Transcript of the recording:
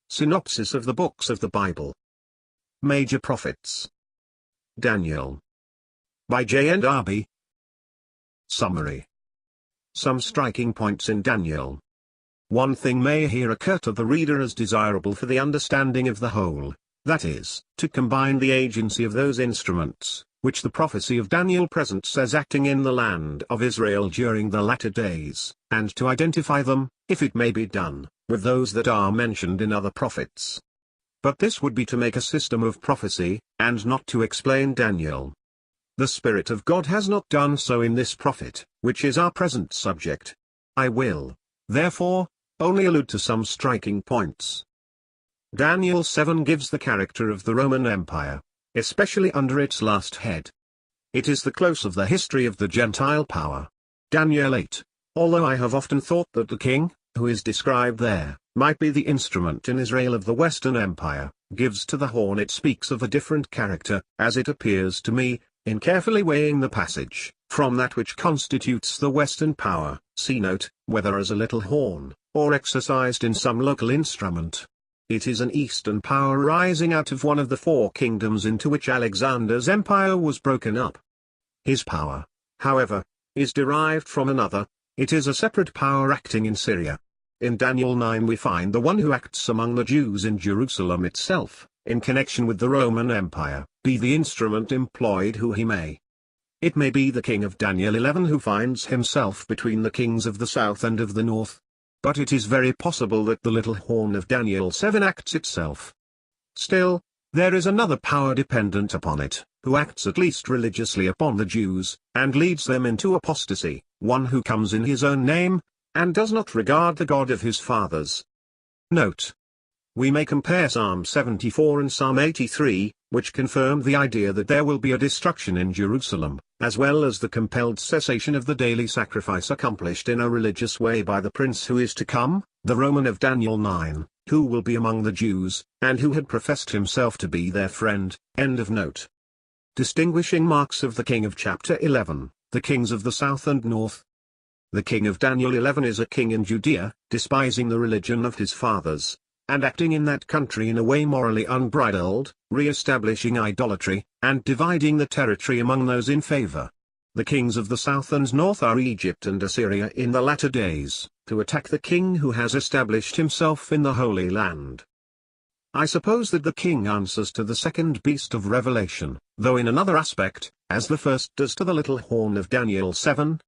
Synopsis of the books of the Bible. Major Prophets. Daniel. By J.N. Darby. Summary. Some striking points in Daniel. One thing may here occur to the reader as desirable for the understanding of the whole, that is, to combine the agency of those instruments, which the prophecy of Daniel presents as acting in the land of Israel during the latter days, and to identify them, if it may be done, with those that are mentioned in other prophets. But this would be to make a system of prophecy, and not to explain Daniel. The Spirit of God has not done so in this prophet, which is our present subject. I will, therefore, only allude to some striking points. Daniel 7 gives the character of the Roman Empire, especially under its last head. It is the close of the history of the Gentile power. Daniel 8, although I have often thought that the king, who is described there, might be the instrument in Israel of the Western Empire, gives to the horn it speaks of a different character, as it appears to me, in carefully weighing the passage, from that which constitutes the Western power, see note, whether as a little horn, or exercised in some local instrument. It is an Eastern power rising out of one of the four kingdoms into which Alexander's empire was broken up. His power, however, is derived from another. It is a separate power acting in Syria. In Daniel 9 we find the one who acts among the Jews in Jerusalem itself, in connection with the Roman Empire, be the instrument employed who he may. It may be the king of Daniel 11 who finds himself between the kings of the south and of the north. But it is very possible that the little horn of Daniel 7 acts itself. Still, there is another power dependent upon it, who acts at least religiously upon the Jews, and leads them into apostasy, one who comes in his own name, and does not regard the God of his fathers. Note. We may compare Psalm 74 and Psalm 83, which confirm the idea that there will be a destruction in Jerusalem, as well as the compelled cessation of the daily sacrifice accomplished in a religious way by the prince who is to come, the Roman of Daniel 9, who will be among the Jews, and who had professed himself to be their friend. End of note. Distinguishing marks of the king of chapter 11, the kings of the south and north. The king of Daniel 11 is a king in Judea, despising the religion of his fathers, and acting in that country in a way morally unbridled, re-establishing idolatry, and dividing the territory among those in favor. The kings of the south and north are Egypt and Assyria in the latter days, to attack the king who has established himself in the Holy Land. I suppose that the king answers to the second beast of Revelation, though in another aspect, as the first does to the little horn of Daniel 7,